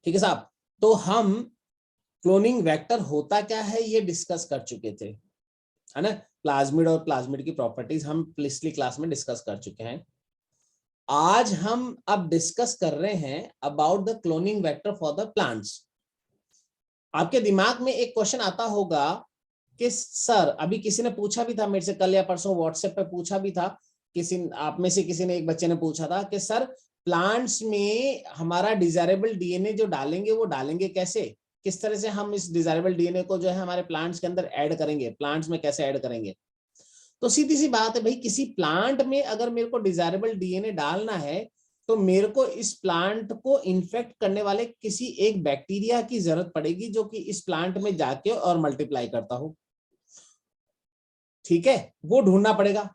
ठीक है साहब। तो हम क्लोनिंग वेक्टर होता क्या है ये डिस्कस कर चुके थे, है ना। प्लाज्मिड और प्लाज्मिड की प्रॉपर्टीज हम पिछली क्लास में डिस्कस कर चुके हैं। आज हम अब डिस्कस कर रहे हैं about the cloning vector for the plants. आपके दिमाग में एक क्वेश्चन आता होगा कि सर, अभी किसी ने पूछा भी था मेरे से, कल या परसों व्हाट्सएप पे पूछा भी था, किसी आप में से किसी ने, एक बच्चे ने पूछा था कि सर प्लांट्स में हमारा डिजायरेबल डीएनए जो डालेंगे वो डालेंगे कैसे, किस तरह से हम इस डिजायरेबल डीएनए को जो है हमारे प्लांट्स के अंदर ऐड करेंगे, प्लांट्स में कैसे ऐड करेंगे। तो सीधी सी बात है भाई, किसी प्लांट में अगर मेरे को डिजायरेबल डीएनए डालना है तो मेरे को इस प्लांट को इन्फेक्ट करने वाले किसी एक बैक्टीरिया की जरूरत पड़ेगी जो कि इस प्लांट में जाके और मल्टीप्लाई करता हो। ठीक है, वो ढूंढना पड़ेगा।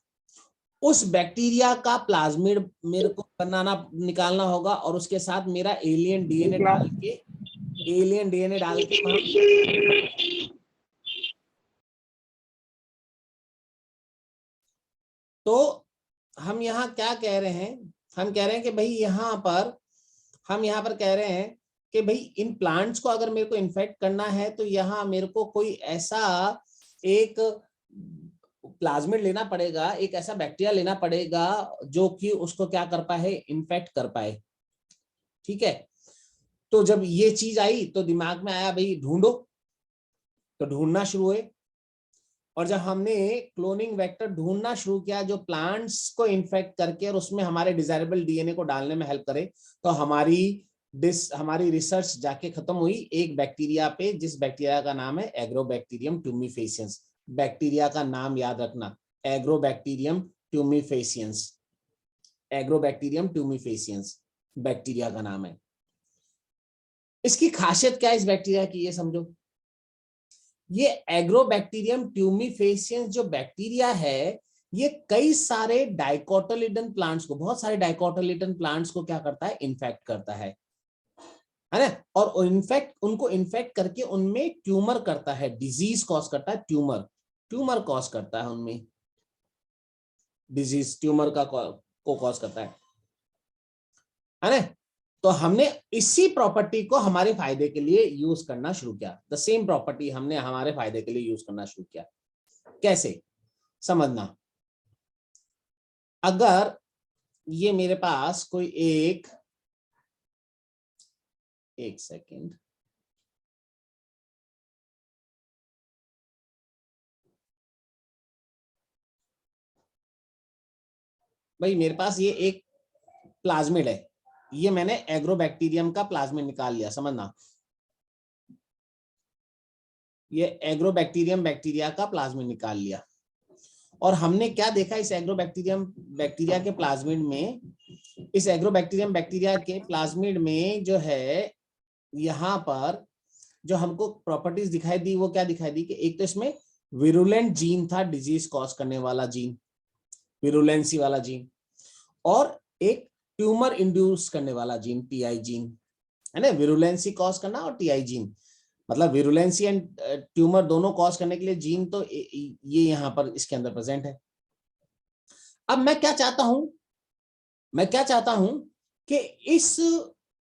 उस बैक्टीरिया का प्लाज्मिड मेरे को बनाना निकालना होगा और उसके साथ मेरा एलियन डीएनए डाल के तो हम यहाँ क्या कह रहे हैं, हम कह रहे हैं कि भाई हम यहाँ पर कह रहे हैं कि भाई इन प्लांट्स को अगर मेरे को इन्फेक्ट करना है तो यहाँ मेरे को कोई ऐसा एक प्लाज्मिड लेना पड़ेगा, एक ऐसा बैक्टीरिया लेना पड़ेगा जो कि उसको क्या कर पाए, इन्फेक्ट कर पाए। ठीक है, तो जब ये चीज आई तो दिमाग में आया भाई ढूंढो, तो ढूंढना शुरू हुए। और जब हमने क्लोनिंग वेक्टर ढूंढना शुरू किया जो प्लांट्स को इन्फेक्ट करके और उसमें हमारे डिजायरेबल डीएनए को डालने में हेल्प करे, तो हमारी रिसर्च जाके खत्म हुई एक बैक्टीरिया पे, जिस बैक्टीरिया का नाम है एग्रोबैक्टीरियम ट्यूमीफेसियंस। बैक्टीरिया का नाम याद रखना, agrobacterium tumefaciens. Agrobacterium tumefaciens bacteria का नाम है। इसकी खासियत क्या है इस बैक्टीरिया की, ये समझो। ये एग्रोबैक्टीरियम ट्यूमीफेसियंस जो बैक्टीरिया है, ये कई सारे डाइकोटिलेडन प्लांट्स को, बहुत सारे डाइकोटिलेडन प्लांट्स को क्या करता है, इन्फेक्ट करता है ना। और उनको इन्फेक्ट करके उनमें ट्यूमर करता है, डिजीज कॉज करता है, ट्यूमर कॉज करता है उनमें, डिजीज ट्यूमर का को कॉज करता है ना। तो हमने इसी प्रॉपर्टी को हमारे फायदे के लिए यूज करना शुरू किया। द सेम प्रॉपर्टी हमने हमारे फायदे के लिए यूज करना शुरू किया। कैसे समझना, अगर ये मेरे पास कोई एक सेकेंड, भाई मेरे पास ये एक प्लाज्मिड है, ये मैंने एग्रोबैक्टीरियम का प्लाज्मिड निकाल लिया, समझना। ये एग्रोबैक्टीरियम बैक्टीरिया का प्लाज्मिड निकाल लिया और हमने क्या देखा इस एग्रोबैक्टीरियम बैक्टीरिया के प्लाज्मिड में, इस एग्रोबैक्टीरियम बैक्टीरिया के प्लाज्मिड में जो है यहाँ पर जो हमको प्रॉपर्टीज दिखाई दी वो क्या दिखाई दी कि एक तो इसमें विरुलेंट जीन था, डिजीज कॉज करने वाला जीन, विरुलेंसी वाला जीन, और एक ट्यूमर इंड्यूस करने वाला जीन, टीआई जीन, है ना। विरुलेंसी कॉज करना और टीआई जीन, मतलब विरुलेंसी एंड ट्यूमर दोनों कॉज करने के लिए जीन, तो ये यहां पर इसके अंदर प्रेजेंट है। अब मैं क्या चाहता हूं कि इस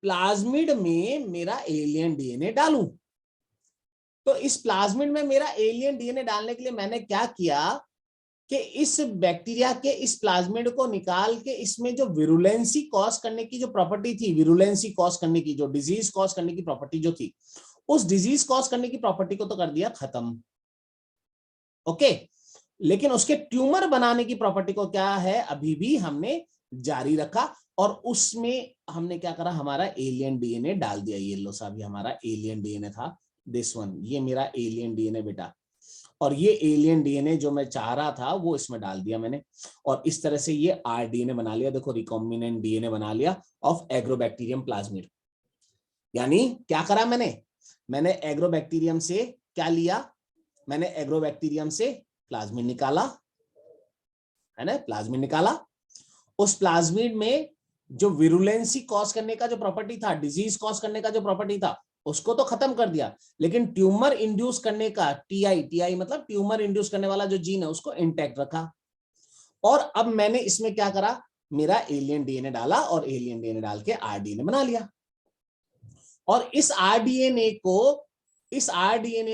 प्लाज्मिड में मेरा एलियन डीएनए डालूं। तो इस प्लाज्मिड में मेरा एलियन डीएनए डालने के लिए मैंने क्या किया कि इस बैक्टीरिया के इस प्लाज्मिड को निकाल के इसमें जो विरुलेंसी कॉज करने की जो प्रॉपर्टी थी, विरुलेंसी कॉज करने की, जो डिजीज कॉज करने की प्रॉपर्टी जो थी, उस डिजीज कॉज करने की प्रॉपर्टी को तो कर दिया खत्म, ओके। लेकिन उसके ट्यूमर बनाने की प्रॉपर्टी को क्या है, अभी भी हमने जारी रखा और उसमें हमने क्या करा, हमारा एलियन डीएनए डाल दिया। येलो सा भी हमारा एलियन डीएनए था, दिस वन, ये मेरा एलियन डीएनए बेटा, और ये एलियन डीएनए जो मैं चाह रहा था वो इसमें डाल दिया मैंने, और इस तरह से ये आरडीएनए बना लिया। देखो, रिकॉम्बिनेंट डीएनए बना लिया ऑफ एग्रोबैक्टीरियम प्लाज्मिड। यानी क्या करा मैंने एग्रोबैक्टीरियम से क्या लिया, मैंने एग्रोबैक्टीरियम से प्लाज्मिड निकाला, है ना, प्लाज्मिड निकाला। उस प्लाज्मिड में जो विरुलेंसी कॉज करने का जो प्रॉपर्टी था, डिजीज कॉज करने का जो प्रॉपर्टी था, उसको तो खत्म कर दिया, लेकिन ट्यूमर इंड्यूस करने का, टीआई मतलब ट्यूमर इंड्यूस करने वाला जो जीन है उसको इंटैक्ट रखा। और अब मैंने इसमें क्या करा, मेरा एलियन डीएनए डाला और एलियन डीएनए डाल के आरडीएनए बना लिया। और इस आरडीएनए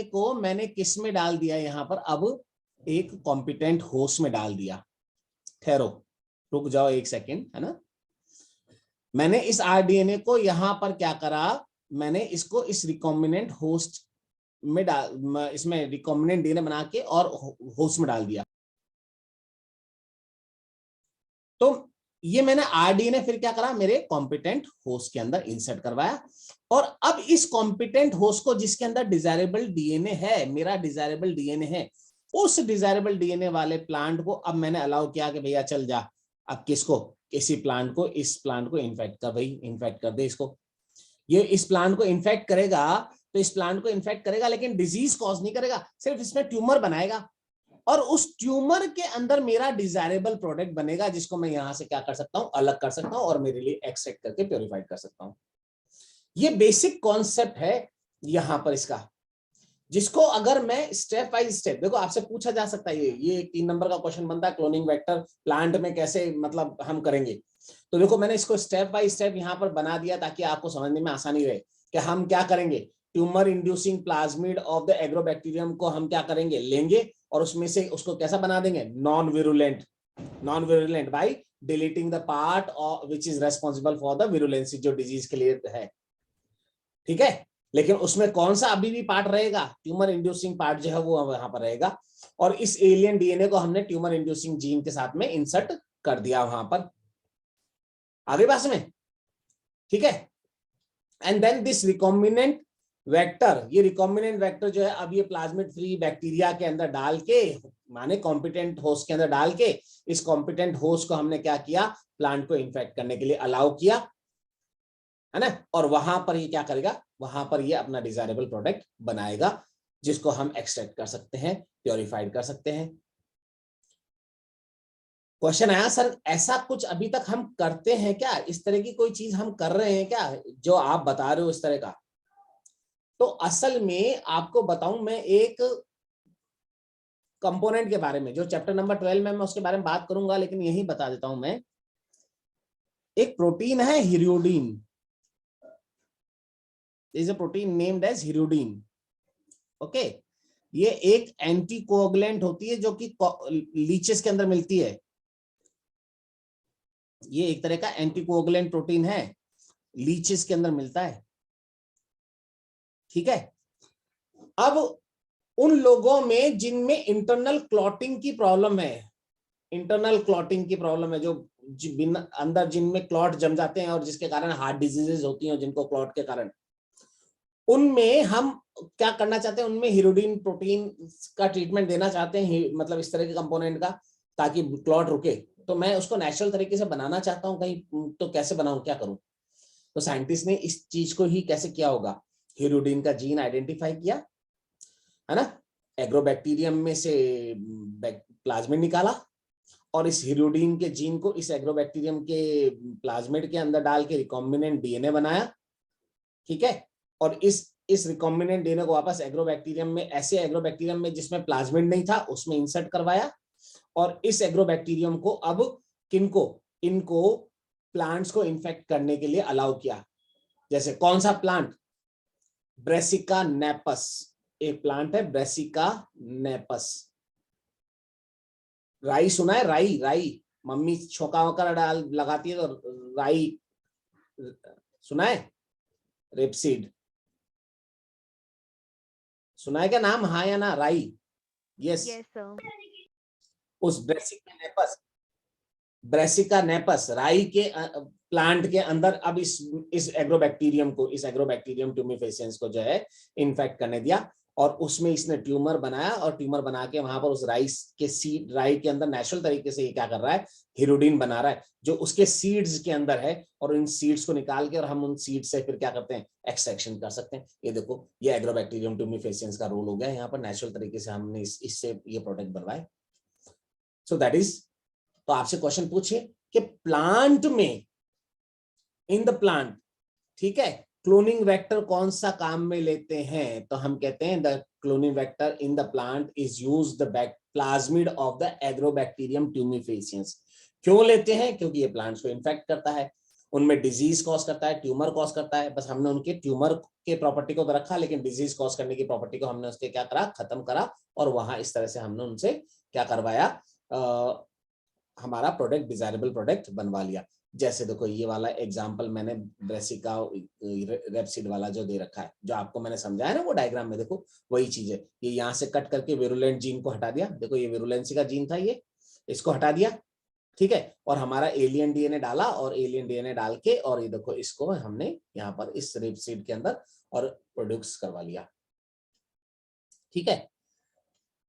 को मैंने किस में डाल दिया यहां पर, अब एक कॉम्पिटेंट होस्ट में डाल दिया। ठहरो, रुक जाओ एक सेकेंड, है ना। मैंने इस आरडीएनए को यहां पर क्या करा, मैंने इसको इस रिकॉम्बिनेंट होस्ट में डाल, इसमें रिकॉम्बिनेंट डीएनए बना के और होस्ट में डाल दिया। तो ये मैंने आरडीएनए फिर क्या करा, मेरे कॉम्पिटेंट होस्ट के अंदर इंसर्ट करवाया। और अब इस कॉम्पिटेंट होस्ट को, जिसके अंदर डिजायरेबल डीएनए है, मेरा डिजायरेबल डीएनए है, उस डिजायरेबल डीएनए वाले प्लांट को अब मैंने अलाउ किया कि भैया चल जा, अब किसको, इसी प्लांट को, इस प्लांट को इन्फेक्ट कर, भाई इन्फेक्ट कर दे इसको। ये इस प्लांट को इन्फेक्ट करेगा, तो इस प्लांट को इन्फेक्ट करेगा लेकिन डिजीज कॉज नहीं करेगा, सिर्फ इसमें ट्यूमर बनाएगा। और उस ट्यूमर के अंदर मेरा डिजायरेबल प्रोडक्ट बनेगा, जिसको मैं यहां से क्या कर सकता हूं, अलग कर सकता हूं और मेरे लिए एक्सट्रैक्ट करके प्योरीफाइड कर सकता हूं। ये बेसिक कॉन्सेप्ट है यहां पर इसका, जिसको अगर मैं स्टेप बाय स्टेप, देखो आपसे पूछा जा सकता है, ये 3 नंबर का क्वेश्चन बनता है, क्लोनिंग वेक्टर प्लांट में कैसे मतलब हम करेंगे। तो देखो मैंने इसको स्टेप बाय स्टेप यहां पर बना दिया ताकि आपको समझने में आसानी रहे कि हम क्या करेंगे। Tumour inducing plasmid of the agrobacterium को हम क्या करेंगे, लेंगे और उसमें से उसको कैसा बना देंगे, non virulent by deleting the part which is responsible for the virulency, जो डिजीज के लिए है, ठीक है। लेकिन उसमें कौन सा अभी भी पार्ट रहेगा, ट्यूमर इंड्यूसिंग पार्ट जो है वो वहां पर रहेगा। और इस एलियन डीएनए को हमने ट्यूमर इंड्यूसिंग जीन के साथ में इंसर्ट कर दिया वहां पर, आगे बात में, ठीक है। And then this recombinant vector, ये रिकॉम्बिनेंट वेक्टर जो है अब ये प्लाज्मिड फ्री बैक्टीरिया के अंदर डाल के, माने कॉम्पिटेंट होस्ट के अंदर डाल के, इस कॉम्पिटेंट होस्ट को हमने क्या किया, प्लांट को इन्फेक्ट करने के लिए अलाउ किया, है ना। और वहां पर ये क्या करेगा, वहां पर ये अपना डिजायरेबल प्रोडक्ट बनाएगा, जिसको हम एक्सट्रैक्ट कर सकते हैं, प्योरीफाइड कर सकते हैं। क्वेश्चन आया सर ऐसा कुछ अभी तक हम करते हैं क्या, इस तरह की कोई चीज हम कर रहे हैं क्या, जो आप बता रहे हो इस तरह का। तो असल में आपको बताऊं मैं एक कंपोनेंट के बारे में, जो चैप्टर नंबर 12 में मैं उसके बारे में बात करूंगा, लेकिन यही बता देता हूं मैं। एक प्रोटीन है hirudin, is a protein named as hirudin, okay. ये एक एंटीकोगुलेंट होती है जो कि लीचेस के अंदर मिलती है। ये एक तरह का एंटीकोगुलेंट प्रोटीन है, लीचेस के अंदर मिलता है, ठीक है। अब उन लोगों में जिनमें इंटरनल क्लॉटिंग की प्रॉब्लम है, इंटरनल क्लॉटिंग की प्रॉब्लम है, जो अंदर जिनमें क्लॉट जम जाते हैं और जिसके कारण हार्ट डिजीजेज होती हैं, जिनको क्लॉट के कारण, उनमें हम क्या करना चाहते हैं, उनमें हिरोडीन प्रोटीन का ट्रीटमेंट देना चाहते हैं, मतलब इस तरह के कंपोनेंट का, ताकि क्लॉट रुके। तो मैं उसको नेचुरल तरीके से बनाना चाहता हूं कहीं, तो कैसे बनाऊं, क्या करूं। तो साइंटिस्ट ने इस चीज को ही कैसे किया होगा, हिरोडीन का जीन आइडेंटिफाई किया, है ना, एग्रोबैक्टीरियम में से प्लाज्मिड निकाला और इस हिरोडीन के जीन को इस एग्रोबैक्टीरियम के प्लाज्मिड के अंदर डाल के रिकॉम्बिनेंट डीएनए बनाया, ठीक है। और इस रिकॉम्बिनेंट डीएनए को वापस एग्रोबैक्टीरियम में, ऐसे एग्रोबैक्टीरियम में जिसमें प्लाज्मिड नहीं था, उसमें इंसर्ट करवाया। और इस एग्रोबैक्टीरियम को अब किनको, इनको प्लांट्स को इन्फेक्ट करने के लिए अलाउ किया। जैसे कौन सा प्लांट, ब्रेसिका नेपस, एक प्लांट है ब्रेसिका नेपस। राई सुना है, राई मम्मी छोका वोका डाल लगाती है तो राई सुना है, रेपसीड सुना है क्या नाम, हाँ या ना, राई, यस। उस ब्रेसिका नेपस राई के प्लांट के अंदर अब इस एग्रोबैक्टीरियम ट्यूमिफेसियंस को जो है इन्फेक्ट करने दिया। और उसमें इसने ट्यूमर बनाया, और ट्यूमर बना के वहां पर उस राई के अंदर नेचुरल तरीके से ये क्या कर रहा है, हिरोडीन बना रहा है, जो उसके सीड्स के अंदर है। और इन सीड्स को निकाल के और हम उन सीड्स से फिर क्या करते हैं, एक्सट्रैक्शन कर सकते हैं। ये देखो, ये एग्रोबैक्टीरियम ट्यूमिफेसियंस का रोल हो गया यहाँ पर, नेचुरल तरीके से हमने इससे ये प्रोडक्ट बनवाए। सो दैट इज, तो आपसे क्वेश्चन पूछे कि प्लांट में, इन द प्लांट, ठीक है, क्लोनिंग वेक्टर कौन सा काम में लेते हैं, तो हम कहते हैं the cloning vector in the plant is use the plasmid of the agrobacterium tumefaciens. क्यों लेते हैं, क्योंकि ये प्लांट्स को इन्फेक्ट करता है। उनमें डिजीज कॉज करता है, ट्यूमर कॉज करता है, बस हमने उनके ट्यूमर के प्रॉपर्टी को तो रखा, लेकिन डिजीज कॉज करने की प्रॉपर्टी को हमने उसके क्या करा, खत्म करा, और वहां इस तरह से हमने उनसे क्या करवाया, हमारा प्रोडक्ट डिजायरेबल प्रोडक्ट बनवा लिया। जैसे देखो ये वाला एग्जांपल मैंने ब्रेसिका रेपसीड वाला जो दे रखा है, जो आपको मैंने समझाया ना वो डायग्राम में, देखो वही चीज है। ये यहाँ से कट करके विरुलेंट जीन को हटा दिया, देखो ये विरुलेंसी का जीन था, ये इसको हटा दिया, ठीक है, और हमारा एलियन डीएनए डाला, और एलियन डीएनए डाल के, और ये देखो इसको हमने यहाँ पर इस रेपसीड के अंदर और प्रोड्यूस करवा लिया, ठीक है।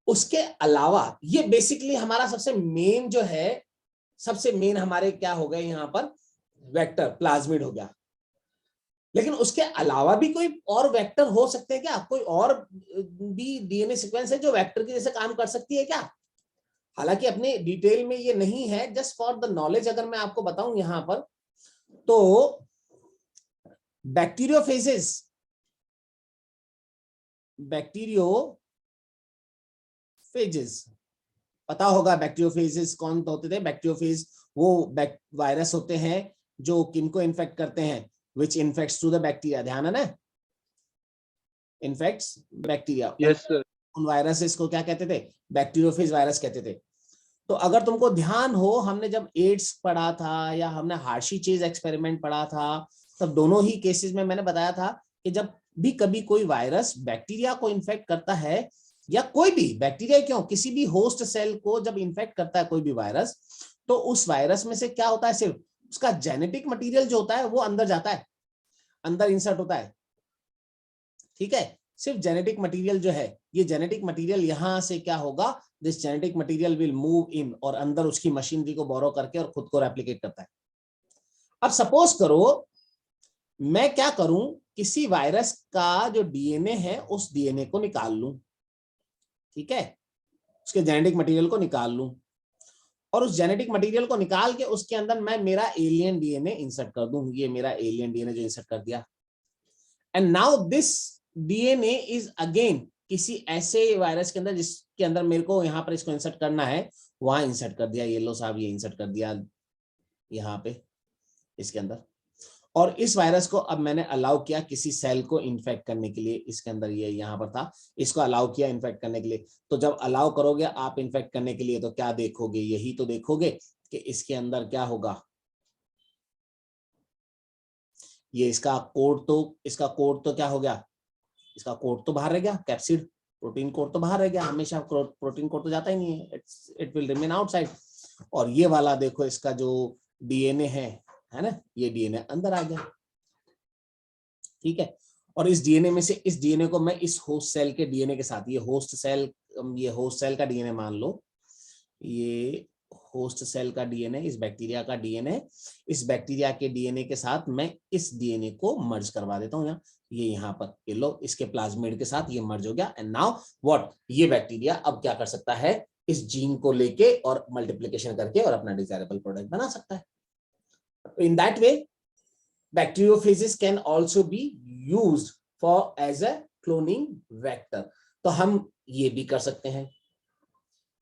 उसके अलावा ये बेसिकली हमारा सबसे मेन जो है, सबसे मेन हमारे क्या हो गए यहाँ पर, वेक्टर प्लाज्मिड हो गया। लेकिन उसके अलावा भी कोई और वेक्टर हो सकते हैं क्या? कोई और भी डीएनए सीक्वेंस है जो वेक्टर की जैसे काम कर सकती है क्या? हालांकि अपने डिटेल में ये नहीं है, जस्ट फॉर द नॉलेज अगर मैं आपको बताऊं यहां पर, तो बैक्टीरियोफेजेस पता होगा, बैक्टीरियोफेजेस कौन होते थे? बैक्टीरियोफेज वो वायरस होते हैं जो किनको इन्फेक्ट करते हैं, विच इन्फेक्ट्स टू द बैक्टीरिया, ध्यान है ना, इन्फेक्ट्स बैक्टीरिया। Yes sir. उन वायरसेस को क्या कहते थे? बैक्टीरियोफेज वायरस कहते थे। तो अगर तुमको ध्यान हो, हमने जब एड्स पढ़ा था या हमने हार्शी-चेज एक्सपेरिमेंट पढ़ा था, तब दोनों ही केसेस में मैंने बताया था कि जब भी कभी कोई वायरस बैक्टीरिया को इन्फेक्ट करता है, या कोई भी बैक्टीरिया क्यों, किसी भी होस्ट सेल को जब इन्फेक्ट करता है कोई भी वायरस, तो उस वायरस में से क्या होता है, सिर्फ उसका जेनेटिक मटेरियल जो होता है वो अंदर जाता है, अंदर इंसर्ट होता है, ठीक है। सिर्फ जेनेटिक मटेरियल जो है, ये जेनेटिक मटेरियल यहां से क्या होगा, this genetic material will move in, और अंदर उसकी मशीनरी को बोरो करके और खुद को रेप्लिकेट करता है। अब सपोज करो मैं क्या करूं, किसी वायरस का जो डीएनए है उस डीएनए को निकाल लूं, ठीक है, उसके जेनेटिक मटेरियल को निकाल लूं, और उस जेनेटिक मटेरियल को निकाल के उसके अंदर मैं मेरा एलियन डीएनए इंसर्ट कर दूं, ये मेरा एलियन डीएनए जो इंसर्ट कर दिया, and now this DNA is again किसी ऐसे वायरस के अंदर जिसके अंदर मेरे को यहाँ पर इसको इंसर्ट करना है, वहां इंसर्ट कर दिया, येलो साहब ये इंसर्ट कर दिया यहाँ पे इसके अंदर, और इस वायरस को अब मैंने अलाउ किया किसी सेल को इन्फेक्ट करने के लिए, इसके अंदर ये यहाँ पर था, इसको अलाउ किया इन्फेक्ट करने के लिए। तो जब अलाउ करोगे आप इन्फेक्ट करने के लिए, तो क्या देखोगे, यही तो देखोगे कि इसके अंदर क्या होगा, ये इसका कोड तो क्या हो गया, इसका कोड तो बाहर रह गया, कैप्सिड प्रोटीन कोड तो बाहर रह गया, हमेशा प्रोटीन कोड तो जाता ही नहीं है, इट विल रिमेन आउटसाइड। और ये वाला देखो इसका जो डीएनए है ना, ये डीएनए अंदर आ गया, ठीक है। और इस डीएनए में से, इस डीएनए को मैं इस होस्ट सेल के डीएनए के साथ, ये होस्ट सेल का डीएनए मान लो, ये होस्ट सेल का डीएनए, इस बैक्टीरिया का डीएनए, इस बैक्टीरिया के डीएनए के साथ मैं इस डीएनए को मर्ज करवा देता हूँ, ये यहाँ पर ये लो, इसके प्लाज्मिड के साथ ये मर्ज हो गया, एंड नाउ व्हाट, ये बैक्टीरिया अब क्या कर सकता है, इस जीन को लेके और मल्टीप्लिकेशन करके और अपना डिजायरेबल प्रोडक्ट बना सकता है। In that way bacteriophages can also be used for as a cloning vector. तो हम ये भी कर सकते हैं।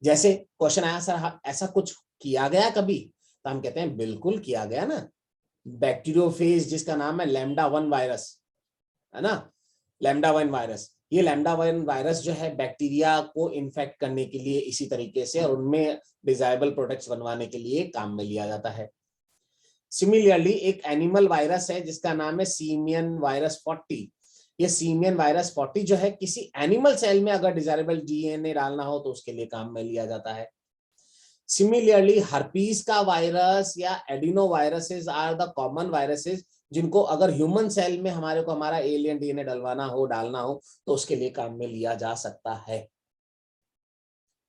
जैसे क्वेश्चन आया सर ऐसा कुछ किया गया कभी, तो हम कहते हैं बिल्कुल किया गया ना, बैक्टीरियोफेज जिसका नाम है लैम्डा-1 वायरस, है ना, लैम्डा-1 वायरस, ये लैम्डा-1 वायरस जो है बैक्टीरिया को इन्फेक्ट करने के लिए इसी तरीके से और उनमें डिजायरेबल प्रोडक्ट्स बनवाने के लिए काम में लिया जाता है। सिमिलरली एक एनिमल वायरस है जिसका नाम है सीमियन वायरस 40। ये सीमियन वायरस 40 जो है किसी एनिमल सेल में अगर डिजायरेबल डीएनए डालना हो तो उसके लिए काम में लिया जाता है। सिमिलरली हर्पीस का वायरस या adenoviruses are the common viruses जिनको अगर ह्यूमन सेल में हमारे को हमारा एलियन डीएनए डलवाना हो, डालना हो, तो उसके लिए काम में लिया जा सकता है।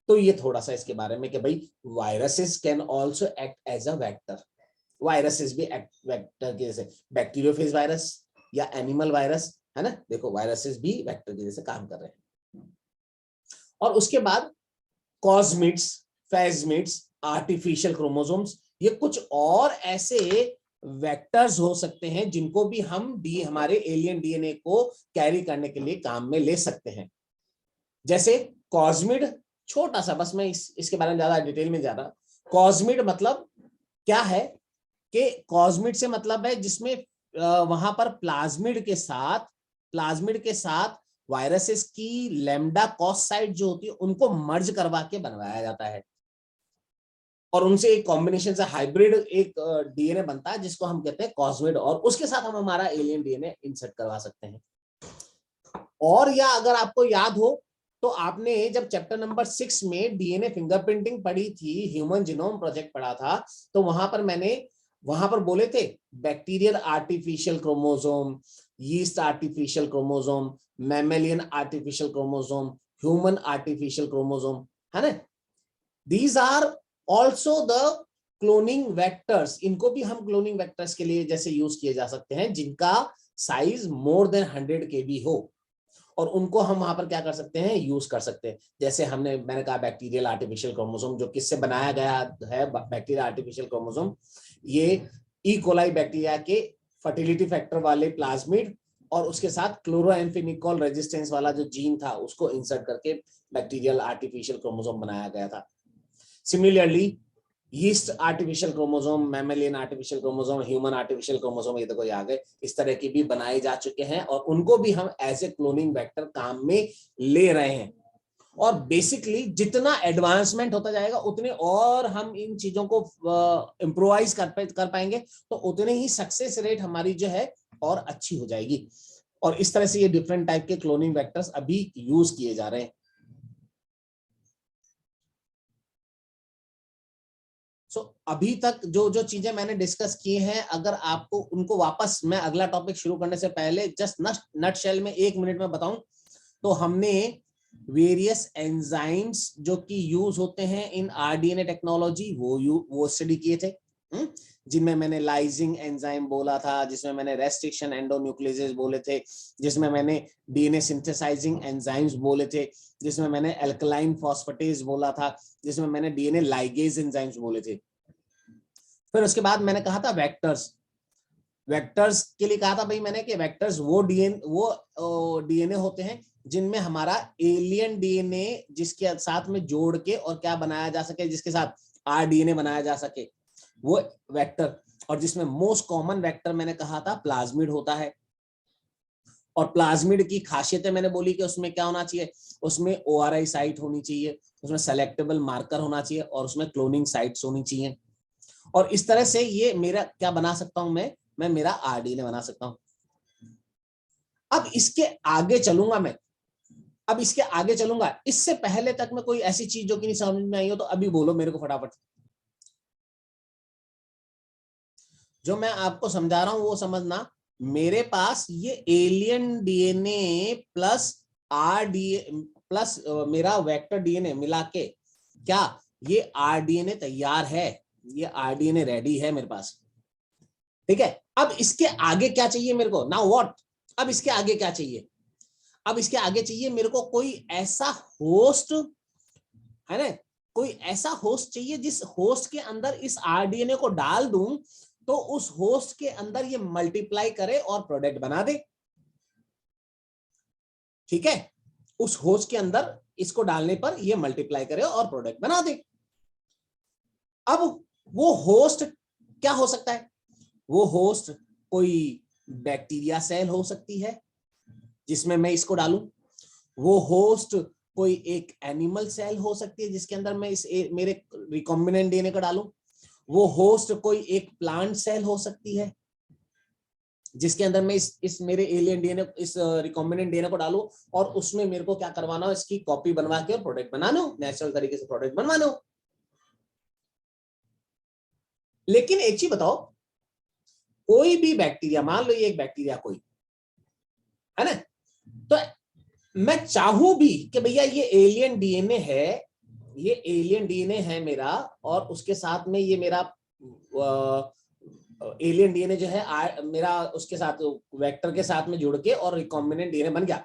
तो ये थोड़ा सा इसके बारे में कि भाई viruses can also act as a vector, viruses भी वेक्टर के जैसे, बैक्टीरियोफेज वायरस या एनिमल वायरस, है ना, देखो वायरसेस भी वेक्टर के जैसे काम कर रहे हैं। और उसके बाद कॉस्मिड्स, फेजमिड्स, आर्टिफिशियल क्रोमोसोम्स, ये कुछ और ऐसे वेक्टर्स हो सकते हैं जिनको भी हम हमारे एलियन डीएनए को कैरी करने के लिए काम में ले सकते हैं। जैसे कॉस्मिड, छोटा सा, बस मैं इसके बारे में ज्यादा डिटेल में जा रहा, कॉस्मिड मतलब क्या है, कि कॉस्मिड से मतलब है जिसमें वहां पर प्लाज्मिड के साथ वायरसेस की लैम्डा कॉस साइट जो होती है उनको मर्ज करवा के बनवाया जाता है और उनसे एक कॉम्बिनेशन से हाइब्रिड एक डीएनए बनता है जिसको हम कहते हैं कॉस्मिड, और उसके साथ हम हमारा एलियन डीएनए इंसर्ट करवा सकते हैं। और या अगर आपको याद हो तो आपने जब चैप्टर नंबर 6 में डीएनए फिंगरप्रिंटिंग पढ़ी थी, ह्यूमन जीनोम प्रोजेक्ट पढ़ा था, तो वहां पर बोले थे bacterial artificial chromosome, yeast artificial chromosome, mammalian artificial chromosome, human artificial chromosome, है ना। These are also the cloning vectors. इनको भी हम क्लोनिंग वेक्टर्स के लिए जैसे यूज किए जा सकते हैं जिनका साइज मोर देन 100 kb हो, और उनको हम वहां पर क्या कर सकते हैं, यूज कर सकते हैं। जैसे मैंने कहा बैक्टीरियल आर्टिफिशियल क्रोमोसोम, जो किससे बनाया गया है, बैक्टीरियल आर्टिफिशियल क्रोमोसोम, ये ई कोलाई बैक्टीरिया के फर्टिलिटी फैक्टर वाले प्लाज्मिड और उसके साथ क्लोरोएम्फेनिकॉल रेजिस्टेंस वाला जो जीन था उसको इंसर्ट करके बैक्टीरियल आर्टिफिशियल क्रोमोसोम बनाया गया था। Similarly yeast artificial chromosome, mammalian artificial chromosome, human artificial chromosome, ये देखो आ गए, इस तरह की भी बनाए जा चुके हैं और उनको भी हम एज ए क्लोनिंग वेक्टर काम में ले रहे हैं। और बेसिकली जितना एडवांसमेंट होता जाएगा उतने और हम इन चीजों को इम्प्रोवाइज कर पाएंगे, तो उतने ही सक्सेस रेट हमारी जो है और अच्छी हो जाएगी। और इस तरह से ये डिफरेंट टाइप के क्लोनिंग वेक्टर्स अभी यूज किए जा रहे हैं। अभी तक जो जो चीजें मैंने डिस्कस की हैं, अगर आपको उनको वापस मैं अगला टॉपिक शुरू करने से पहले जस्ट नट शेल में 1 मिनट में बताऊं, तो हमने वेरियस एंजाइम्स जो कि यूज होते हैं इन आरडीएनए टेक्नोलॉजी वो स्टडी किए थे, जिनमें मैंने लाइजिंग एंजाइम बोला था, जिसमें मैंने रेस्ट्रिक्शन एंडोन्यूक्लियसेस बोले थे, जिसमें मैंने डीएनए सिंथेसाइजिंग एंजाइम्स बोले थे, जिसमें मैंने एल्कलाइन फॉस्फेटेज बोला था, जिसमें मैंने डीएनए लाइगेज एंजाइम्स बोले थे। फिर उसके बाद मैंने कहा था वेक्टर्स के लिए कहा था भाई मैंने कि वेक्टर्स वो डीएनए होते हैं जिनमें हमारा एलियन डीएनए जिसके साथ में जोड़ के और क्या बनाया जा सके, जिसके साथ आरडीएनए बनाया जा सके, वो वेक्टर। और जिसमें मोस्ट कॉमन वेक्टर मैंने कहा था प्लाज्मिड होता है। और प्लाज्मिड की खासियतें मैंने बोली कि उसमें क्या होना चाहिए, उसमें ओआरआई साइट होनी चाहिए, उसमें सेलेक्टेबल मार्कर होना चाहिए और उसमें क्लोनिंग साइट्स होनी चाहिए। और इस तरह से ये मेरा क्या बना सकता हूं, मैं मेरा आरडीएनए बना सकता हूं। अब इसके आगे चलूंगा, इससे पहले तक में कोई ऐसी चीज जो कि नहीं समझ में आई हो तो अभी बोलो मेरे को फटाफट। जो मैं आपको समझा रहा हूं वो समझना। मेरे पास ये एलियन डीएनए प्लस प्लस मेरा वेक्टर डीएनए मिला के क्या ये आरडीएनए तैयार है, ये आरडीएनए रेडी है मेरे पास। ठीक है, अब इसके आगे क्या चाहिए मेरे को, नाउ व्हाट। अब इसके आगे क्या चाहिए, अब इसके आगे चाहिए मेरे को कोई ऐसा होस्ट, है ना, कोई ऐसा होस्ट चाहिए जिस होस्ट के अंदर इस आरडीएनए को डाल दूं तो उस होस्ट के अंदर ये मल्टीप्लाई करे और प्रोडक्ट बना दे। ठीक है, उस होस्ट के अंदर इसको डालने पर ये मल्टीप्लाई करे और प्रोडक्ट बना दे। अब वो होस्ट क्या हो सकता है, वो होस्ट कोई बैक्टीरिया सेल हो सकती है जिसमें मैं इसको डालूं, वो होस्ट कोई एक एनिमल सेल हो सकती है जिसके अंदर मैं मेरे रिकॉम्बिनेंट डीएनए को डालूं, वो होस्ट कोई एक प्लांट सेल हो सकती है जिसके अंदर मैं इस मेरे एलियन डीएनए, इस रिकॉम्बिनेंट डीएनए को डालूं और उसमें मेरे को क्या करवाना हो, इसकी कॉपी बनवा के और प्रोडक्ट बनाना हो, नेचुरल तरीके से प्रोडक्ट बनवाना हो। लेकिन एक चीज बताओ, कोई भी बैक्टीरिया, मान लो ये एक बैक्टीरिया कोई है ना, तो मैं चाहूं भी कि भैया ये एलियन डीएनए है, ये एलियन डीएनए है मेरा, और उसके साथ में ये मेरा एलियन डीएनए जो है मेरा उसके साथ वेक्टर के साथ में जुड़ के और रिकॉम्बिनेंट डीएनए बन गया,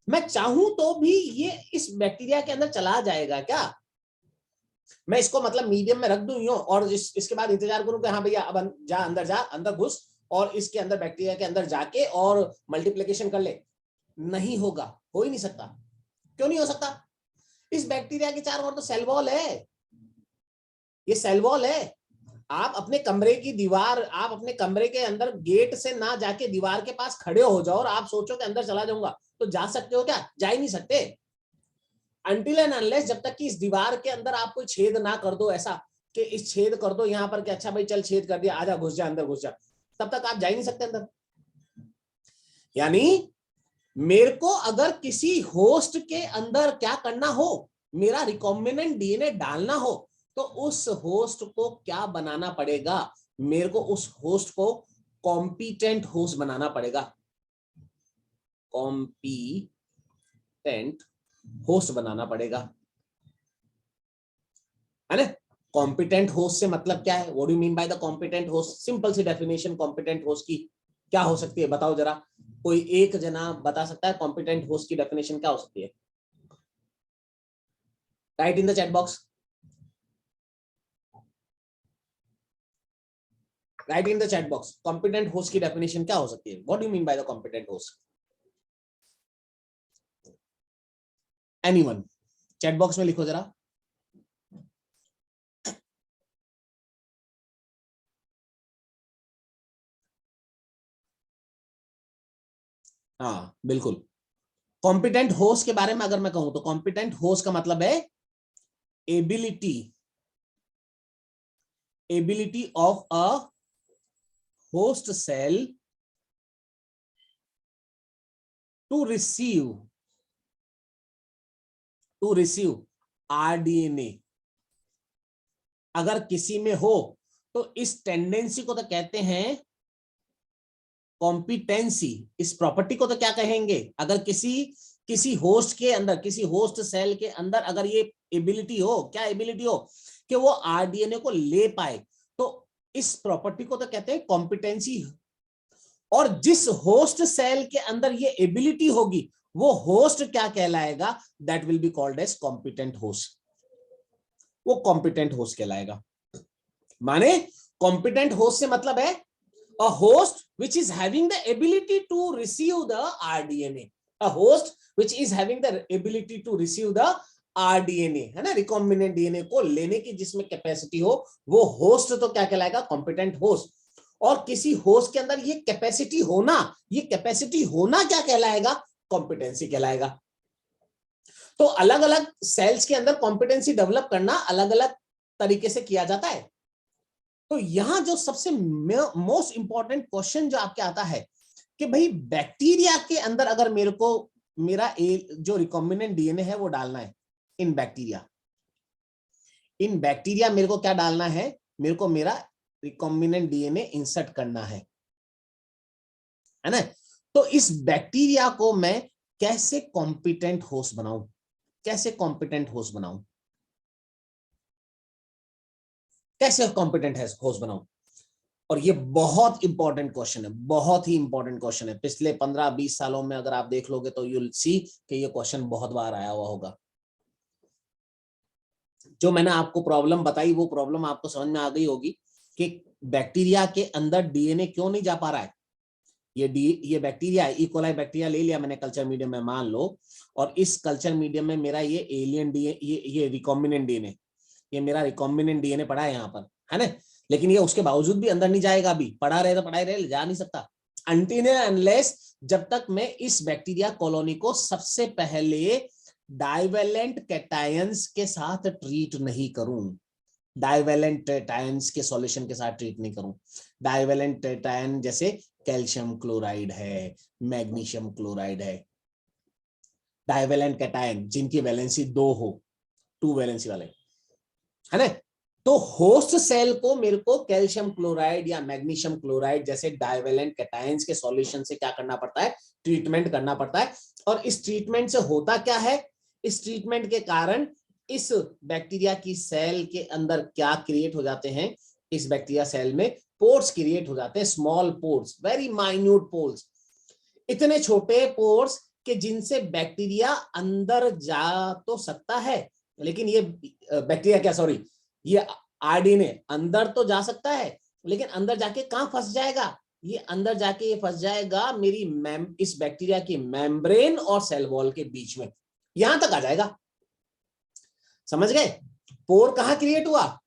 मैं चाहूं तो भी ये इस बैक्टीरिया के अंदर चला जाएगा क्या, मैं इसको मतलब मीडियम में रख दूं यूं और इसके बाद इंतजार करूं कि हाँ भैया अब जा अंदर घुस और इसके अंदर बैक्टीरिया के अंदर जाके और मल्टीप्लिकेशन कर ले, नहीं होगा, हो ही नहीं सकता। क्यों नहीं हो सकता, इस बैक्टीरिया के चारों ओर तो सेल वॉल है, ये सेल वॉल है, आप अपने कमरे की दीवार, आप अपने कमरे के अंदर गेट से ना जाके दीवार के पास खड़े हो जाओ और आप सोचो कि अंदर चला जाऊंगा, तो जा सकते हो क्या? जा ही नहीं सकते। अनटिल एंड अनलेस, जब तक कि इस दीवार के अंदर आप कोई छेद ना कर दो, ऐसा कि इस छेद कर दो यहाँ पर कि अच्छा भाई चल छेद कर दिया, आजा घुस जा अंदर, घुस जा, तब तक आप जा ही नहीं सकते अंदर। यानी मेरे को अगर किसी होस्ट के अंदर क्या करना हो, मेरा रिकॉम्बिनेंट डीएनए डालना हो, तो उस होस्ट को क्या बनाना पड़ेगा? मेरे को उस होस्ट को कॉम्पिटेंट होस्ट बनाना पड़ेगा। कॉम्पिटेंट होस्ट बनाना पड़ेगा, है ना? कॉम्पिटेंट होस्ट से मतलब क्या है? What do you mean by the competent host? Simple सी डेफिनेशन कॉम्पिटेंट होस्ट की क्या हो सकती है, बताओ जरा। कोई एक जना बता सकता है कॉम्पिटेंट होस्ट की डेफिनेशन क्या हो सकती है? Right in the chat box, right in the chat box, competent host की डेफिनेशन क्या हो सकती है? What do you mean by the competent host? Anyone? Chat box में लिखो जरा। हाँ बिल्कुल, कॉम्पिटेंट होस्ट के बारे में अगर मैं कहूं तो कॉम्पिटेंट होस्ट का मतलब है ability, ability of a host cell to receive rDNA. अगर किसी में हो तो इस टेंडेंसी को तो कहते हैं कॉम्पिटेंसी। इस प्रॉपर्टी को तो क्या कहेंगे? अगर किसी होस्ट के अंदर, किसी होस्ट सेल के अंदर अगर ये एबिलिटी हो, क्या एबिलिटी हो? कि वो आरडीएनए को ले पाए, तो इस प्रॉपर्टी को तो कहते हैं कॉम्पिटेंसी। और जिस होस्ट सेल के अंदर ये एबिलिटी होगी, वो होस्ट क्या कहलाएगा? That will be called as competent host. वो कॉम्पिटेंट होस्ट कहलाएगा। माने कॉम्पिटेंट होस्ट से मतलब है a host which is having the ability to receive the rDNA, a host which is having the ability to receive the rDNA, है ना, recombinant DNA को लेने की जिसमें कैपेसिटी हो, वो होस्ट तो क्या कहलाएगा? Competent host. और किसी होस्ट के अंदर ये कैपेसिटी होना, ये कैपेसिटी होना क्या कहलाएगा? कॉम्पिटेंसी कहलाएगा। तो अलग अलग सेल्स के अंदर कॉम्पिटेंसी डेवलप करना अलग अलग तरीके से किया जाता है। तो यहां जो सबसे मोस्ट इंपॉर्टेंट क्वेश्चन जो आपके आता है कि भाई बैक्टीरिया के अंदर अगर मेरे को मेरा जो रिकॉम्बिनेंट डीएनए है वो डालना है इन बैक्टीरिया, इन बैक्टीरिया मेरे को क्या डालना है? मेरे को मेरा रिकॉम्बिनेंट डीएनए इंसर्ट करना है ना? तो इस बैक्टीरिया को मैं कैसे कॉम्पिटेंट होस्ट बनाऊं? कैसे कॉम्पिटेंट होस्ट बनाऊं? कैसे कॉम्पिटेंट होस्ट बनाऊं? और ये बहुत इंपॉर्टेंट क्वेश्चन है, बहुत ही इंपॉर्टेंट क्वेश्चन है। पिछले 15-20 सालों में अगर आप देख लोगे तो यू विल सी कि ये क्वेश्चन बहुत बार आया हुआ होगा। जो मैंने आपको प्रॉब्लम बताई वो प्रॉब्लम आपको समझ में आ गई होगी कि बैक्टीरिया के अंदर डीएनए क्यों नहीं जा पा रहा है। ये बैक्टीरिया, ई कोलाई बैक्टीरिया ले लिया मैंने कल्चर मीडियम में, मान लो, और इस कल्चर मीडियम में मेरा ये एलियन डीएनए, ये रिकॉम्बिनेंट डीएनए, ये मेरा रिकॉम्बिनेंट डीएनए पड़ा है यहाँ पर, है ना? लेकिन ये उसके बावजूद भी अंदर नहीं जाएगा, अभी पड़ा रहे तो पड़ा ही रहे, जा नहीं सकता अनटिल अनलेस जब तक मैं इस बैक्टीरिया कॉलोनी को सबसे पहले डाइवेलेंट कैटायंस के साथ ट्रीट नहीं करूं, डाइवेलेंट कैटायंस के सॉल्यूशन के साथ ट्रीट नहीं करूं। डाइवेलेंट कैटायन जैसे कैल्शियम क्लोराइड है, मैग्नीशियम क्लोराइड है, डाइवेलेंट कैटायन जिनकी वैलेंसी 2 हो, 2 वैलेंसी वाले, है ना? तो होस्ट सेल को मेरे को कैल्शियम क्लोराइड या मैग्नीशियम क्लोराइड जैसे डाइवेलेंट कैटायंस के सॉल्यूशन से क्या करना पड़ता है? ट्रीटमेंट करना पड़ता है। और इस ट्रीटमेंट से होता क्या है? इस ट्रीटमेंट के कारण इस बैक्टीरिया की सेल के अंदर क्या क्रिएट हो जाते हैं? इस बैक्टीरिया सेल में पोर्स क्रिएट हो जाते हैं, small pores, very minute pores, इतने छोटे पोर्स कि जिनसे बैक्टीरिया अंदर जा तो सकता है, लेकिन ये बैक्टीरिया क्या, सॉरी, ये आरडीएनए अंदर तो जा सकता है, लेकिन अंदर जाके कहां फंस जाएगा? ये अंदर जाके ये फंस जाएगा मेरी इस बैक्टीरिया की मेम्ब्रेन और सेल वॉल के बीच में, यहां तक आ जाएगा। समझ गए? पोर कहां क्रिएट हुआ?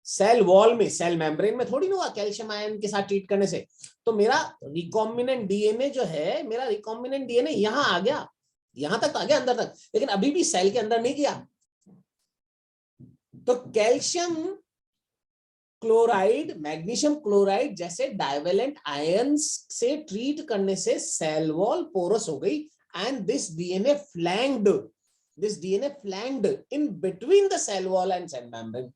सेल वॉल में, सेल मेम्ब्रेन में थोड़ी ना हुआ कैल्शियम आयन के साथ ट्रीट करने से। तो मेरा रिकॉम्बिनेंट डीएनए जो है, मेरा रिकॉम्बिनेंट डीएनए यहां आ गया, यहां तक आ गया अंदर तक, लेकिन अभी भी सेल के अंदर नहीं गया। तो कैल्शियम क्लोराइड, मैग्नीशियम क्लोराइड जैसे डाइवेलेंट आयंस से ट्रीट करने से सेल वॉल पोरस हो गई, and this DNA flanked in between the cell wall and cell membrane,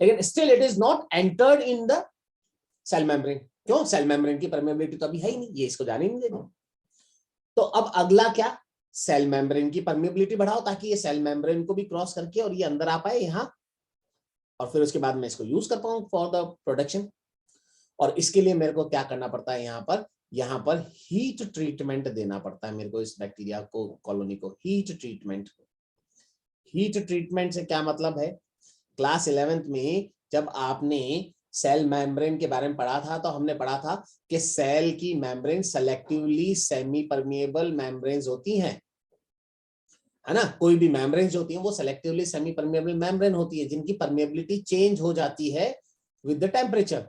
लेकिन still it is not entered in the cell membrane. क्यों? Cell membrane की permeability तो अभी है ही नहीं, ये इसको जाने नहीं देगी। तो अब अगला क्या, सेल मेम्ब्रेन की परमेबिलिटी बढ़ाओ ताकि ये सेल मेम्ब्रेन को भी क्रॉस करके और ये अंदर आ पाए यहां, और फिर उसके बाद मैं इसको यूज कर पाऊं फॉर द प्रोडक्शन। और इसके लिए मेरे को क्या करना पड़ता है, यहाँ पर हीट ट्रीटमेंट देना पड़ता है मेरे को, इस बैक्टीरिया को, कॉलोनी को हीट ट्रीटमेंट। हीट ट्रीटमेंट से क्या मतलब है, क्लास 11th में जब आपने सेल मेम्ब्रेन के बारे में पढ़ा था तो हमने पढ़ा था कि सेल की membrane selectively semi permeable membranes होती हैं, है ना। कोई भी मेम्ब्रेन्स होती हैं वो सेलेक्टिवली सेमी परमिएबल मेम्ब्रेन होती है, जिनकी परमिएबिलिटी चेंज हो जाती है with the temperature.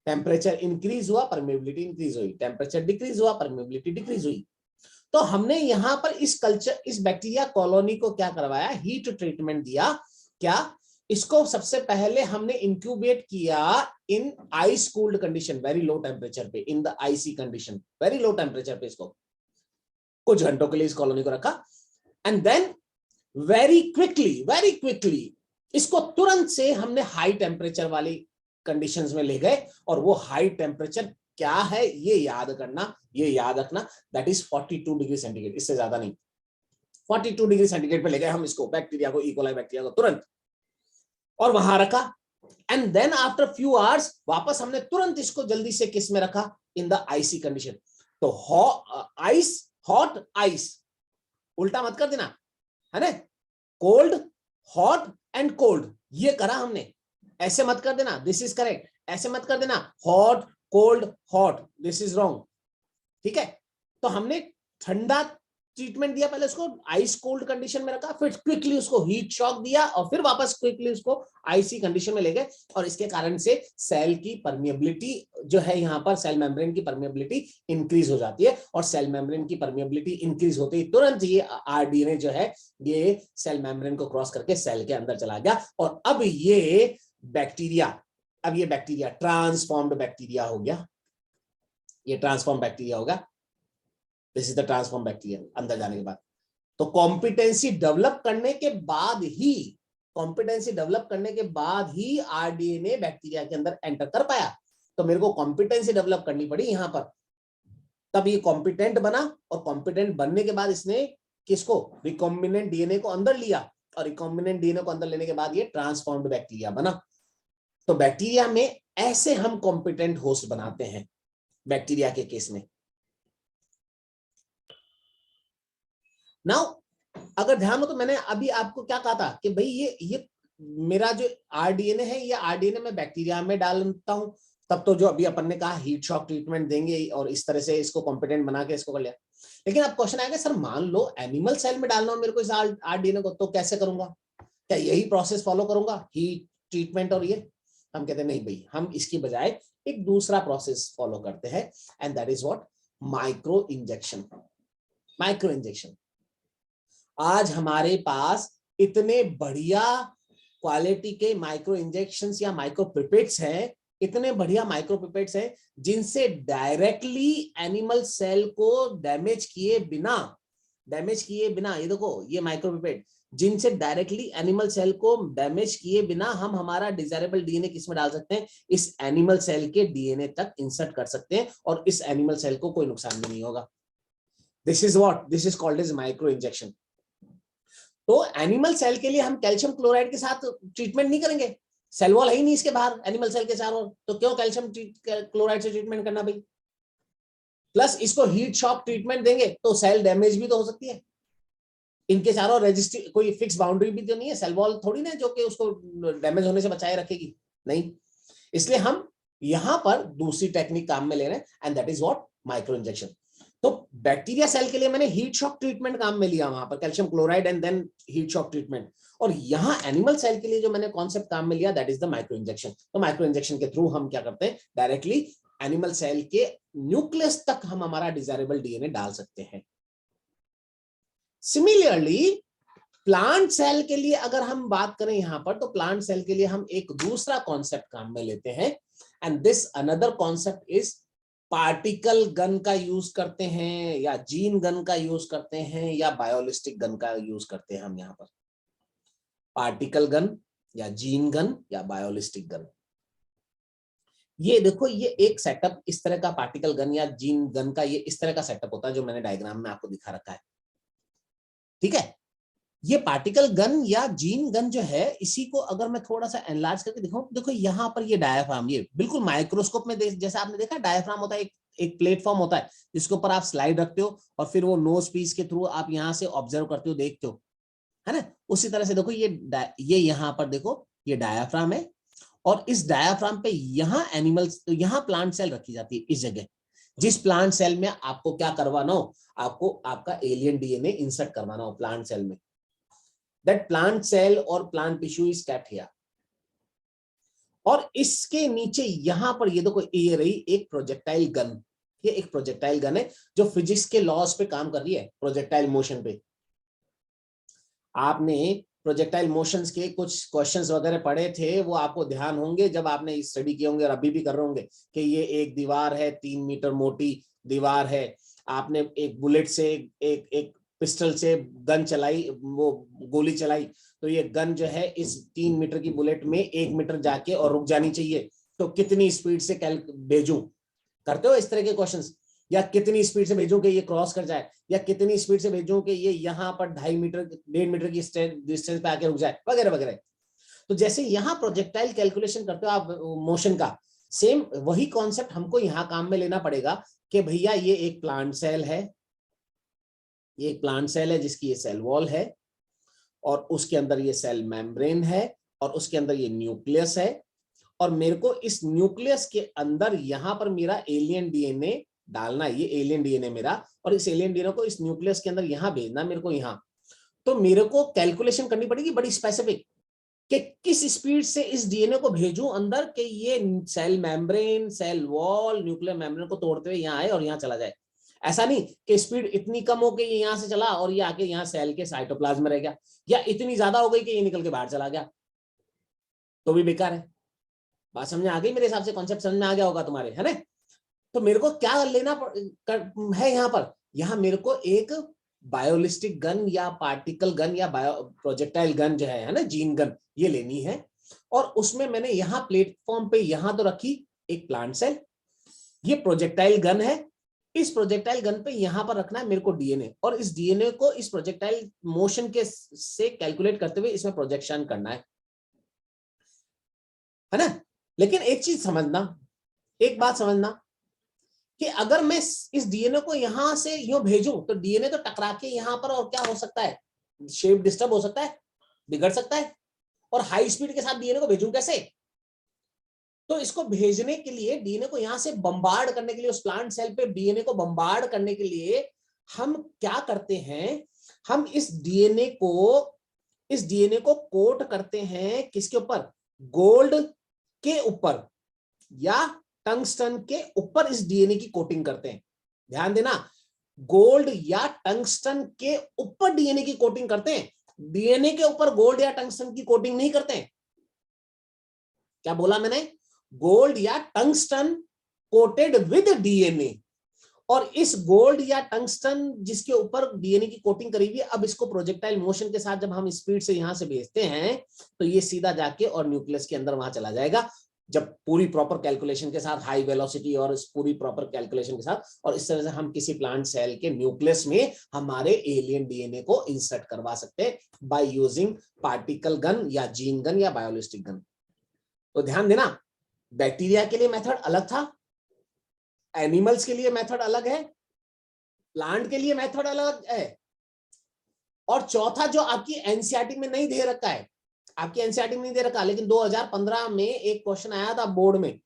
Temperature increase हुआ, परमिएबिलिटी इंक्रीज हुई, टेम्परेचर डिक्रीज हुआ, परमिएबिलिटी डिक्रीज हुई। तो हमने यहाँ पर इस बैक्टीरिया कॉलोनी को क्या करवाया, हीट ट्रीटमेंट दिया। क्या? इसको सबसे पहले हमने इंक्यूबेट किया in ice cooled condition, very low temperature पे, in the icy condition, very low temperature पे इसको कुछ घंटों के लिए इस कॉलोनी को रखा, एंड देन वेरी क्विकली इसको तुरंत से हमने हाई टेम्परेचर वाली कंडीशंस में ले गए, और वो हाई टेम्परेचर क्या है ये याद रखना, दैट इज 42 डिग्री सेंटीग्रेड, इससे ज्यादा नहीं। 42 डिग्री सेंटीग्रेड पे ले गए हम इसको, बैक्टीरिया को, इकोलाई बैक्टीरिया को तुरंत, और वहां रखा। And then after few hours वापस हमने तुरंत इसको जल्दी से किस में रखा, इन द आईसी कंडीशन। तो आइस, हॉट, आइस, उल्टा मत कर देना, है ना, कोल्ड, हॉट एंड कोल्ड, ये करा हमने, ऐसे मत कर देना, दिस इज करेक्ट, ऐसे मत कर देना, hot cold hot, this is wrong, ठीक है। तो हमने ठंडा ट्रीटमेंट दिया, पहले उसको आइस कोल्ड कंडीशन में रखा, फिर क्विकली उसको हीट शॉक दिया, और फिर वापस क्विकली उसको आईसी कंडीशन में ले गए, और इसके कारण से सेल की परमिएबिलिटी जो है, यहाँ पर सेल मेम्ब्रेन की परमिएबिलिटी इंक्रीज हो जाती है, और सेल मेम्ब्रेन की परमिएबिलिटी इंक्रीज होते ही तुरंत ये आरडीएनए जो है ये सेल मेम्ब्रेन को क्रॉस करके सेल के अंदर चला गया, और अब ये बैक्टीरिया ट्रांसफॉर्म्ड बैक्टीरिया हो गया, ये ट्रांसफॉर्म बैक्टीरिया होगा, this is the transform bacteria अंदर जाने के बाद। तो कॉम्पिटेंसी डेवलप करने के बाद ही आरडीएनए बैक्टीरिया के अंदर एंटर कर पाया। तो मेरे को कॉम्पिटेंसी डेवलप करनी पड़ी यहां पर, तब ये कॉम्पिटेंट बना, और कॉम्पिटेंट बनने के बाद इसने किसको, रिकॉम्बिनेंट डीएनए को अंदर लिया, और रिकॉम्बिनेंट डीएनए को अंदर लेने के बाद ये ट्रांसफॉर्म्ड बैक्टीरिया बना। तो बैक्टीरिया में ऐसे हम कॉम्पिटेंट होस्ट बनाते हैं, बैक्टीरिया के केस में। नाउ अगर ध्यान हो तो मैंने अभी आपको क्या कहा था कि भाई ये मेरा जो आरडीएनए है, ये आरडीएनए मैं बैक्टीरिया में डालता हूं, तब तो जो अभी अपन ने कहा हीट शॉक ट्रीटमेंट देंगे और इस तरह से इसको कॉम्पिटेंट बना के इसको कर लिया। लेकिन अब क्वेश्चन आएगा, सर मान लो एनिमल सेल में डालना हो मेरे को इस आरडीएनए को, तो कैसे करूंगा, क्या यही प्रोसेस फॉलो करूंगा, हीट ट्रीटमेंट और ये? हम कहते हैं नहीं भाई, हम इसकी बजाय एक दूसरा प्रोसेस फॉलो करते हैं, and that is what, micro injection. आज हमारे पास इतने बढ़िया क्वालिटी के माइक्रो इंजेक्शंस या माइक्रो पिपेट्स हैं, इतने बढ़िया माइक्रो पिपेट्स हैं जिनसे डायरेक्टली एनिमल सेल को डैमेज किए बिना, ये देखो ये माइक्रो पिपेट, जिनसे डायरेक्टली एनिमल सेल को डैमेज किए बिना हम हमारा डिजायरेबल डीएनए किसमें डाल सकते हैं, इस एनिमल सेल के डीएनए तक इंसर्ट कर सकते हैं, और इस एनिमल सेल को कोई नुकसान भी नहीं होगा। This is called as microinjection. तो एनिमल सेल के लिए हम कैल्शियम क्लोराइड के साथ ट्रीटमेंट नहीं करेंगे, सेल वॉल है ही नहीं इसके बाहर एनिमल सेल के चारों, तो क्यों कैल्शियम क्लोराइड से ट्रीटमेंट करना भाई। प्लस इसको हीट शॉक ट्रीटमेंट देंगे तो सेल डैमेज भी तो हो सकती है, इनके चारों रजिस्ट्री कोई फिक्स बाउंड्री भी तो नहीं है, सेल वॉल थोड़ी ना जो कि उसको डैमेज होने से बचाए रखेगी, नहीं। इसलिए हम यहां पर दूसरी टेक्निक काम में ले रहे हैं, and that is what, micro injection. तो बैक्टीरिया सेल के लिए मैंने हीट शॉक ट्रीटमेंट काम में लिया, वहां पर calcium chloride and then heat shock treatment. और यहाँ एनिमल सेल के लिए जो मैंने कॉन्सेप्ट काम में लिया that is the micro injection. तो माइक्रो इंजेक्शन के थ्रू हम क्या करते हैं, डायरेक्टली एनिमल सेल के न्यूक्लियस तक हम हमारा डिजायरेबल डीएनए डाल सकते हैं। सिमिलरली प्लांट सेल के लिए अगर हम बात करें यहां पर, तो प्लांट सेल के लिए हम एक दूसरा कॉन्सेप्ट काम में लेते हैं, and this another concept is particle gun का यूज करते हैं, या जीन गन का यूज करते हैं, या बायोलिस्टिक गन का यूज करते हैं हम यहां पर। पार्टिकल गन या जीन गन या बायोलिस्टिक गन। ये देखो, ये एक सेटअप इस तरह का पार्टिकल गन या जीन गन का ये इस तरह का सेटअप होता है जो मैंने डायग्राम में आपको दिखा रखा है। ठीक है, ये पार्टिकल गन या जीन गन जो है, इसी को अगर मैं थोड़ा सा एनलार्ज करके दिखाऊं, देखो यहां पर ये डायाफ्राम, ये बिल्कुल माइक्रोस्कोप में जैसा आपने देखा डायाफ्राम होता है, एक प्लेटफॉर्म होता है जिसके ऊपर आप स्लाइड रखते हो और फिर वो नोज पीस के थ्रू आप यहां से ऑब्जर्व करते हो, देखते हो, है ना। उसी तरह से देखो ये यहां पर देखो ये डायाफ्राम है, और इस डायाफ्राम पे यहाँ एनिमल्स, यहाँ प्लांट सेल रखी जाती है इस जगह। जिस प्लांट सेल में आपको क्या करवाना हो, आपको आपका एलियन डीएनए इंसर्ट करवाना हो प्लांट सेल में, दैट प्लांट सेल और plant tissue is kept here. और इसके नीचे यहां पर ये देखो, ये रही एक प्रोजेक्टाइल गन। ये एक प्रोजेक्टाइल गन है जो फिजिक्स के लॉज पे काम कर रही है, प्रोजेक्टाइल मोशन पे। आपने प्रोजेक्टाइल मोशंस के कुछ क्वेश्चंस वगैरह पढ़े थे, वो आपको ध्यान होंगे जब आपने स्टडी किए होंगे और अभी भी कर रहे होंगे, कि ये एक दीवार है, 3 मीटर मोटी दीवार है, आपने एक बुलेट से एक पिस्टल से गन चलाई, वो गोली चलाई, तो ये गन जो है इस 3 मीटर की बुलेट में 1 मीटर जाके और रुक जानी चाहिए, तो कितनी स्पीड से भेजूं, करते हो इस तरह के क्वेश्चंस। या कितनी स्पीड से भेजूं कि ये क्रॉस कर जाए, या कितनी स्पीड से भेजूं कि ये यहाँ पर 2.5 मीटर 1.5 मीटर की डिस्टेंस पे आके रुक जाए, वगैरह वगैरह। तो जैसे यहाँ प्रोजेक्टाइल कैलकुलेशन करते हो आप मोशन का, सेम वही कॉन्सेप्ट हमको यहाँ काम में लेना पड़ेगा कि भैया ये एक प्लांट सेल है, ये एक प्लांट सेल है जिसकी ये सेल वॉल है, और उसके अंदर ये सेल मेम्ब्रेन है, और उसके अंदर ये न्यूक्लियस है, और मेरे को इस न्यूक्लियस के अंदर यहाँ पर मेरा एलियन डीएनए डालना है, ये एलियन डीएनए मेरा, और इस एलियन डीएनए को इस न्यूक्लियस के अंदर यहाँ भेजना मेरे को यहाँ। तो मेरे को कैलकुलेशन करनी पड़ेगी बड़ी स्पेसिफिक, कि किस स्पीड से इस डीएनए को भेजूं अंदर, कि ये cell membrane, cell wall, nuclear membrane को तोड़ते हुए यहाँ आए और यहाँ चला जाए। ऐसा नहीं कि स्पीड इतनी कम हो कि ये यहाँ से चला और ये आके यहाँ सेल के साइटोप्लाज्म में रह गया, या इतनी ज्यादा हो गई कि ये निकल के बाहर चला गया, तो भी बेकार है। बात समझ में आ गई? मेरे हिसाब से कॉन्सेप्ट समझ में आ गया होगा तुम्हारे, है ना। तो मेरे को क्या लेना है यहाँ पर, यहाँ मेरे को एक बायोलिस्टिक गन या पार्टिकल गन या प्रोजेक्टाइल गन जो है ना, जीन गन, ये लेनी है। और उसमें मैंने यहाँ प्लेटफॉर्म पे यहाँ तो रखी एक प्लांट सेल, ये प्रोजेक्टाइल गन है, इस प्रोजेक्टाइल गन पे यहाँ पर रखना है मेरे को डीएनए, और इस डीएनए को इस प्रोजेक्टाइल मोशन के से कैलकुलेट करते हुए इसमें प्रोजेक्शन करना है ना। लेकिन एक चीज समझना, एक बात समझना, कि अगर मैं इस डीएनए को यहां से यूं भेजूं तो डीएनए तो टकरा के यहां पर, और क्या हो सकता है, शेप डिस्टर्ब हो सकता है, बिगड़ सकता है, और हाई स्पीड के साथ डीएनए को भेजूं कैसे। तो इसको भेजने के लिए, डीएनए को यहां से बम्बार्ड करने के लिए, उस प्लांट सेल पे डीएनए को बम्बार्ड करने के लिए हम क्या करते हैं, हम इस डीएनए को कोट करते हैं किसके ऊपर, गोल्ड के ऊपर या टंगस्टन के ऊपर इस डीएनए की कोटिंग करते हैं। ध्यान देना, गोल्ड या टंगस्टन के ऊपर डीएनए की कोटिंग करते हैं, डीएनए के ऊपर गोल्ड या टंगस्टन की कोटिंग नहीं करते हैं। क्या बोला मैंने, गोल्ड या टंगस्टन कोटेड विद डीएनए, और इस गोल्ड या टंगस्टन जिसके ऊपर डीएनए की कोटिंग करी हुई है, अब इसको प्रोजेक्टाइल मोशन के साथ जब हम स्पीड से यहां से भेजते हैं, तो ये सीधा जाके और न्यूक्लियस के अंदर वहां चला जाएगा, जब पूरी प्रॉपर कैलकुलेशन के साथ, हाई वेलोसिटी और इस पूरी प्रॉपर कैलकुलेशन के साथ, और इस तरह से हम किसी प्लांट सेल के न्यूक्लियस में हमारे एलियन डीएनए को इंसर्ट करवा सकते हैं बाय यूजिंग पार्टिकल गन या जीन गन या बायोलिस्टिक गन। तो ध्यान देना, बैक्टीरिया के लिए मेथड अलग था, एनिमल्स के लिए मेथड अलग है, प्लांट के लिए मेथड अलग है, और चौथा जो आपकी एनसीईआरटी में नहीं दे रखा है, आपकी एनसीईआरटी में नहीं दे रखा, लेकिन 2015 में एक क्वेश्चन आया था बोर्ड में,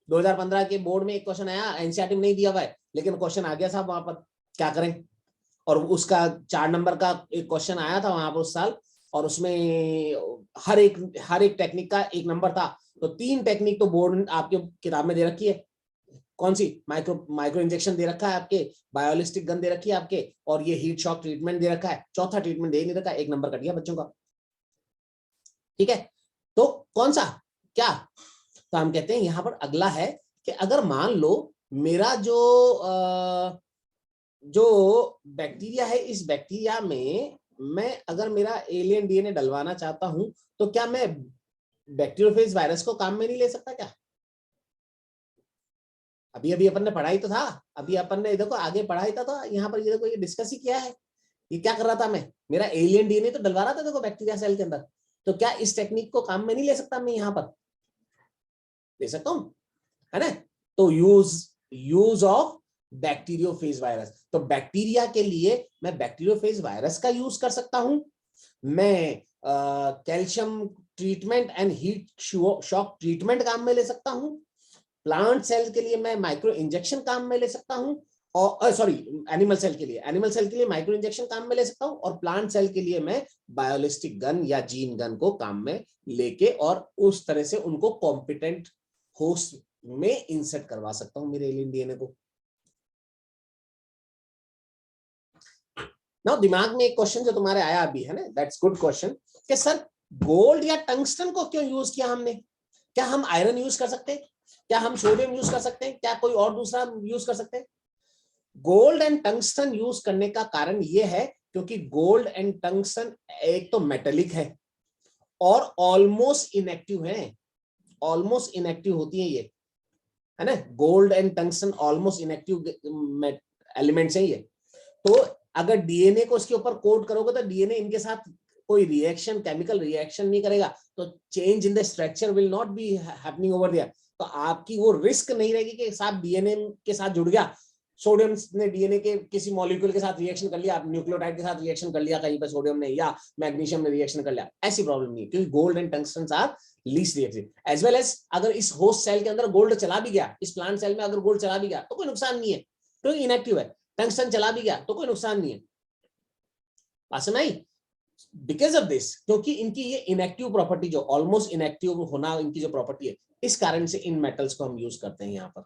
2015 के बोर्ड में एक क्वेश्चन आया, एनसीईआरटी में नहीं दिया हुआ है, लेकिन क्वेश्चन आ गया साहब वहां पर, क्या करें? और उसका 4 नंबर का एक क्वेश्चन आया था वहां पर उस साल, और उसमें हर एक टेक्निक का 1 नंबर था। तो 3 टेक्निक तो बोर्ड आपके किताब में दे रखी है। कौन सी? माइक्रो इंजेक्शन दे रखा है आपके, बायोलिस्टिक गन दे रखी है आपके, और ये हीट शॉक ट्रीटमेंट दे रखा है। चौथा ट्रीटमेंट दे नहीं रखा, 1 नंबर कट गया बच्चों का। ठीक है, तो कौन सा क्या? तो हम कहते हैं यहां पर अगला है कि अगर मान लो मेरा जो बैक्टीरिया है, इस बैक्टीरिया में मैं अगर मेरा एलियन डीएनए डलवाना चाहता हूं, तो क्या मैं बैक्टीरियोफेज वायरस को काम में नहीं ले सकता क्या? अभी अभी अपन ने पढ़ाई तो था, अभी अपन ने देखो आगे पढ़ाई था, तो यहाँ पर ये देखो ये डिस्कस ही किया है। ये क्या कर रहा था मैं? मेरा एलियन डीएनए तो डलवा रहा था देखो बैक्टीरिया सेल के अंदर। तो क्या इस टेक्निक को काम में नहीं ले सकता मैं? यहाँ पर ले सकता हूं, है ना? तो यूज ऑफ बैक्टीरियोफेज वायरस, तो बैक्टीरिया के लिए मैं बैक्टीरियोफेज वायरस का यूज कर सकता हूं। मैं calcium treatment and heat shock treatment काम में ले सकता हूं। प्लांट सेल के लिए मैं माइक्रो इंजेक्शन काम में ले सकता हूं, और सॉरी एनिमल सेल के लिए माइक्रो इंजेक्शन काम में ले सकता हूं, और प्लांट सेल के लिए मैं बायोलिस्टिक गन या जीन गन को काम में लेके और उस तरह से उनको कॉम्पिटेंट होस्ट में इंसर्ट करवा सकता हूं मेरे एलियन डीएनए को। ना दिमाग में एक क्वेश्चन जो तुम्हारे आया अभी है ना, दैट्स गुड क्वेश्चन, कि सर गोल्ड या टंगस्टन को क्यों यूज किया हमने? क्या हम आयरन यूज कर सकते हैं? क्या हम सोडियम यूज कर सकते हैं? क्या कोई और दूसरा यूज कर सकते हैं? गोल्ड एंड टंगस्टन यूज करने का कारण यह है क्योंकि गोल्ड एंड टंगस्टन एक तो मेटेलिक है और ऑलमोस्ट इनएक्टिव है। ऑलमोस्ट इनएक्टिव होती है ये, है ना? Gold and tungsten almost inactive elements हैं ये। तो अगर डीएनए को इसके ऊपर कोड करोगे तो डीएनए इनके साथ कोई रिएक्शन, केमिकल रिएक्शन नहीं करेगा, तो change in the structure will not be happening over there. तो आपकी वो रिस्क नहीं रहेगी कि साथ डीएनए के साथ जुड़ गया, सोडियम ने डीएनए के किसी मॉलिक्यूल के साथ रिएक्शन कर लिया, न्यूक्लियोटाइड के साथ रिएक्शन कर लिया कहीं पर सोडियम ने, या मैग्नीशियम ने रिएक्शन कर लिया, ऐसी प्रॉब्लम नहीं है क्योंकि gold and tungsten are least reactive. As well as अगर इस होस्ट सेल के अंदर गोल्ड चला भी गया, इस प्लांट सेल में अगर गोल्ड चला भी गया तो कोई नुकसान नहीं है क्योंकि इनएक्टिव है। टंगस्टन चला भी गया तो कोई नुकसान नहीं है। पास में आई? बिकॉज ऑफ दिस, क्योंकि इनकी ये इनएक्टिव प्रॉपर्टी, जो ऑलमोस्ट इनएक्टिव होना इनकी जो प्रॉपर्टी है, इस कारण से इन मेटल्स को हम यूज करते हैं यहाँ पर।